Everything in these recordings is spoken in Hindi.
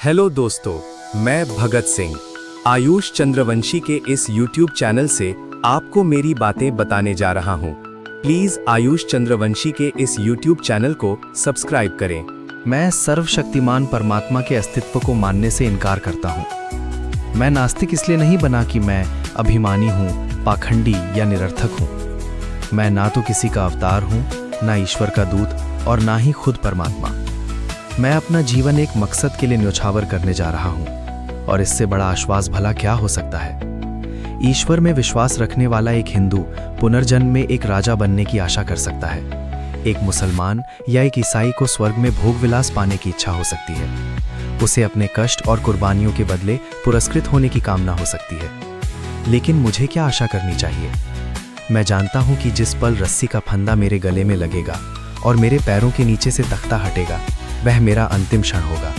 हेलो दोस्तों, मैं भगत सिंह आयुष चंद्रवंशी के इस YouTube चैनल से आपको मेरी बातें बताने जा रहा हूँ। प्लीज आयुष चंद्रवंशी के इस YouTube चैनल को सब्सक्राइब करें। मैं सर्वशक्तिमान परमात्मा के अस्तित्व को मानने से इनकार करता हूँ। मैं नास्तिक इसलिए नहीं बना कि मैं अभिमानी हूँ, पाखंडी या निरर्थक हूँ। मैं ना तो किसी का अवतार हूँ, ना ईश्वर का दूत और ना ही खुद परमात्मा। मैं अपना जीवन एक मकसद के लिए न्योछावर करने जा रहा हूँ, और इससे बड़ा आश्वास भला क्या हो सकता है। ईश्वर में विश्वास रखने वाला एक हिंदू पुनर्जन्म में एक राजा बनने की आशा कर सकता है। एक मुसलमान या एक ईसाई को स्वर्ग में भोग विलास पाने की इच्छा हो सकती है। उसे अपने कष्ट और कुर्बानियों के बदले पुरस्कृत होने की कामना हो सकती है। लेकिन मुझे क्या आशा करनी चाहिए? मैं जानता हूँ कि जिस पल रस्सी का फंदा मेरे गले में लगेगा और मेरे पैरों के नीचे से तख्ता हटेगा, वह मेरा अंतिम क्षण होगा।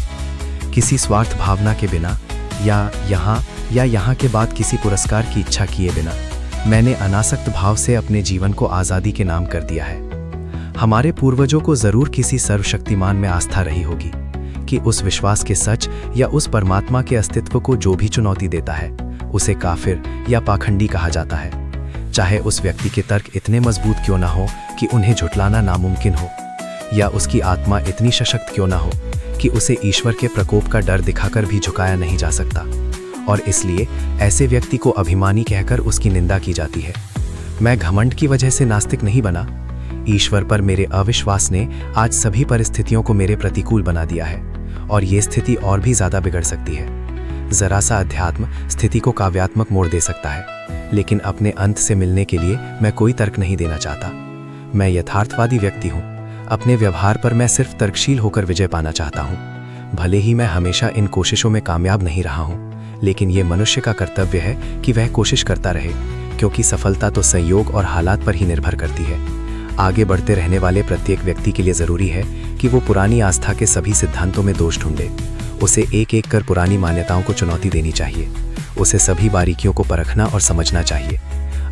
किसी स्वार्थ भावना के बिना या यहाँ के बाद किसी पुरस्कार की इच्छा किए बिना मैंने अनासक्त भाव से अपने जीवन को आज़ादी के नाम कर दिया है। हमारे पूर्वजों को जरूर किसी सर्वशक्तिमान में आस्था रही होगी कि उस विश्वास के सच या उस परमात्मा के अस्तित्व को जो भी चुनौती देता है उसे काफिर या पाखंडी कहा जाता है। चाहे उस व्यक्ति के तर्क इतने मजबूत क्यों ना हो कि उन्हें झुटलाना नामुमकिन हो, या उसकी आत्मा इतनी सशक्त क्यों ना हो कि उसे ईश्वर के प्रकोप का डर दिखाकर भी झुकाया नहीं जा सकता, और इसलिए ऐसे व्यक्ति को अभिमानी कहकर उसकी निंदा की जाती है। मैं घमंड की वजह से नास्तिक नहीं बना। ईश्वर पर मेरे अविश्वास ने आज सभी परिस्थितियों को मेरे प्रतिकूल बना दिया है, और ये स्थिति और भी ज्यादा बिगड़ सकती है। जरा सा अध्यात्म स्थिति को काव्यात्मक मोड़ दे सकता है, लेकिन अपने अंत से मिलने के लिए मैं कोई तर्क नहीं देना चाहता। मैं यथार्थवादी व्यक्ति हूँ। अपने व्यवहार पर मैं सिर्फ तर्कशील होकर विजय पाना चाहता हूँ। भले ही मैं हमेशा इन कोशिशों में कामयाब नहीं रहा हूँ, लेकिन ये मनुष्य का कर्तव्य है कि वह कोशिश करता रहे, क्योंकि सफलता तो संयोग और हालात पर ही निर्भर करती है। आगे बढ़ते रहने वाले प्रत्येक व्यक्ति के लिए जरूरी है कि वो पुरानी आस्था के सभी सिद्धांतों में दोष ढूंढे। उसे एक एक कर पुरानी मान्यताओं को चुनौती देनी चाहिए। उसे सभी बारीकियों को परखना और समझना चाहिए।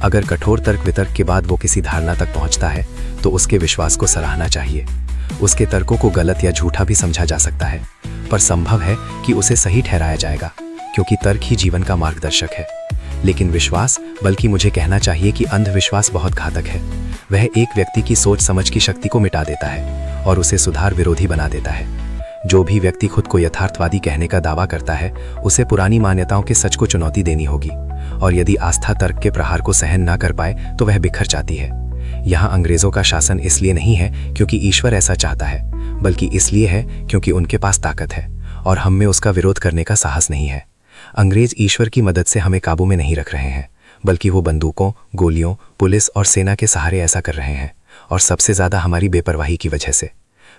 अगर कठोर तर्क वितर्क के बाद वो किसी धारणा तक पहुंचता है तो उसके विश्वास को सराहना चाहिए। उसके तर्कों को गलत या झूठा भी समझा जा सकता है, पर संभव है कि उसे सही ठहराया जाएगा, क्योंकि तर्क ही जीवन का मार्गदर्शक है। लेकिन विश्वास, बल्कि मुझे कहना चाहिए कि अंधविश्वास बहुत घातक है। वह एक व्यक्ति की सोच समझ की शक्ति को मिटा देता है और उसे सुधार विरोधी बना देता है। जो भी व्यक्ति खुद को यथार्थवादी कहने का दावा करता है, उसे पुरानी मान्यताओं के सच को चुनौती देनी होगी, और यदि आस्था तर्क के प्रहार को सहन ना कर पाए तो वह बिखर जाती है। यहाँ अंग्रेजों का शासन इसलिए नहीं है क्योंकि ईश्वर ऐसा चाहता है, बल्कि इसलिए है क्योंकि उनके पास ताकत है और हम में उसका विरोध करने का साहस नहीं है। अंग्रेज ईश्वर की मदद से हमें काबू में नहीं रख रहे हैं, बल्कि वो बंदूकों, गोलियों, पुलिस और सेना के सहारे ऐसा कर रहे हैं, और सबसे ज्यादा हमारी बेपरवाही की वजह से।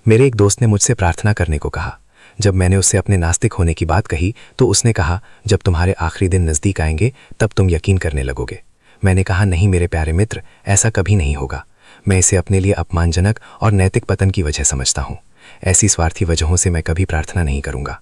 मेरे एक दोस्त ने मुझसे प्रार्थना करने को कहा। जब मैंने उससे अपने नास्तिक होने की बात कही तो उसने कहा, जब तुम्हारे आखिरी दिन नजदीक आएंगे तब तुम यकीन करने लगोगे। मैंने कहा, नहीं मेरे प्यारे मित्र, ऐसा कभी नहीं होगा। मैं इसे अपने लिए अपमानजनक और नैतिक पतन की वजह समझता हूँ। ऐसी स्वार्थी वजहों से मैं कभी प्रार्थना नहीं करूंगा।